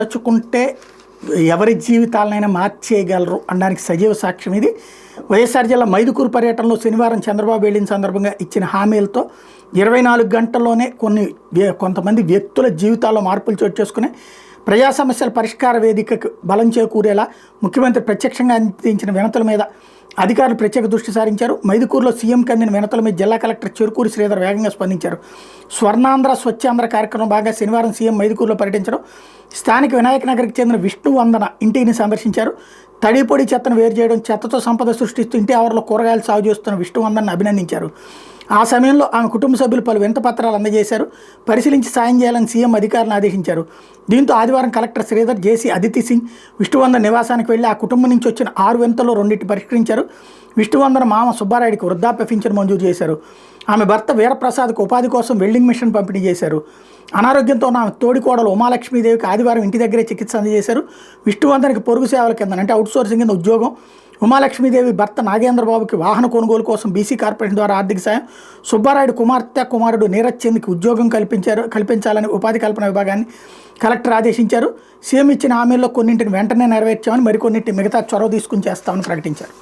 తలుచుకుంటే ఎవరి జీవితాలనైనా మార్చేయగలరు అనడానికి సజీవ సాక్ష్యం ఇది. వైఎస్ఆర్ జిల్లా మైదుకూరు పర్యటనలో శనివారం చంద్రబాబు వెళ్ళిన సందర్భంగా ఇచ్చిన హామీలతో 24 గంటల్లోనే కొంతమంది వ్యక్తుల జీవితాల్లో మార్పులు చోటు చేసుకుని ప్రజా సమస్యల పరిష్కార వేదికకు బలం చేకూరేలా ముఖ్యమంత్రి ప్రత్యక్షంగా అందించిన వినతుల మీద అధికారులు ప్రత్యేక దృష్టి సారించారు. మైదుకూరులో సీఎంకి అందిన వినతుల మీద జిల్లా కలెక్టర్ చెరుకూరి శ్రీధర్ వేగంగా స్పందించారు. స్వర్ణాంధ్ర స్వచ్ఛాంధ్ర కార్యక్రమం భాగంగా శనివారం సీఎం మైదుకూరులో పర్యటించడం, స్థానిక వినాయక నగర్కి చెందిన విష్ణువందన ఇంటిని సందర్శించారు. తడి పొడి చెత్తను వేరు చేయడం, చెత్తతో సంపద సృష్టిస్తూ ఇంటి ఆవరణలో కూరగాయలు సాగు చేస్తున్న విష్ణువందనను అభినందించారు. ఆ సమయంలో ఆమె కుటుంబ సభ్యులు పలు వింత పత్రాలు అందజేశారు. పరిశీలించి సాయం చేయాలని సీఎం అధికారులను ఆదేశించారు. దీంతో ఆదివారం కలెక్టర్ శ్రీధర్, జేసీ అదితి సింగ్ విష్ణువందన నివాసానికి వెళ్లి ఆ కుటుంబం నుంచి వచ్చిన 6 వింతల్లో 2 పరిష్కరించారు. విష్ణువందన మామ సుబ్బారాయుడికి వృద్ధాప్య పింఛను మంజూరు చేశారు. ఆమె భర్త వీరప్రసాద్కు ఉపాధి కోసం వెల్డింగ్ మిషన్ పంపిణీ చేశారు. అనారోగ్యంతో ఆమె తోడికోడలు ఉమాలక్ష్మీదేవికి ఆదివారం ఇంటి దగ్గరే చికిత్స అందజేశారు. విష్ణువందనకి పొరుగు సేవల కింద అంటే అవుట్సోర్సింగ్ కింద ఉద్యోగం. ఉమాలక్ష్మీదేవి భర్త నాగేంద్రబాబుకి వాహన కొనుగోలు కోసం బీసీ కార్పొరేషన్ ద్వారా ఆర్థిక సాయం. సుబ్బారాయుడు కుమారుడు నీరజ్ చంద్కి ఉద్యోగం కల్పించాలని ఉపాధి కల్పన విభాగాన్ని కలెక్టర్ ఆదేశించారు. సీఎం ఇచ్చిన హామీల్లో కొన్నింటిని వెంటనే నెరవేర్చామని, మరికొన్నింటిని మిగతా చొరవ తీసుకుని చేస్తామని ప్రకటించారు.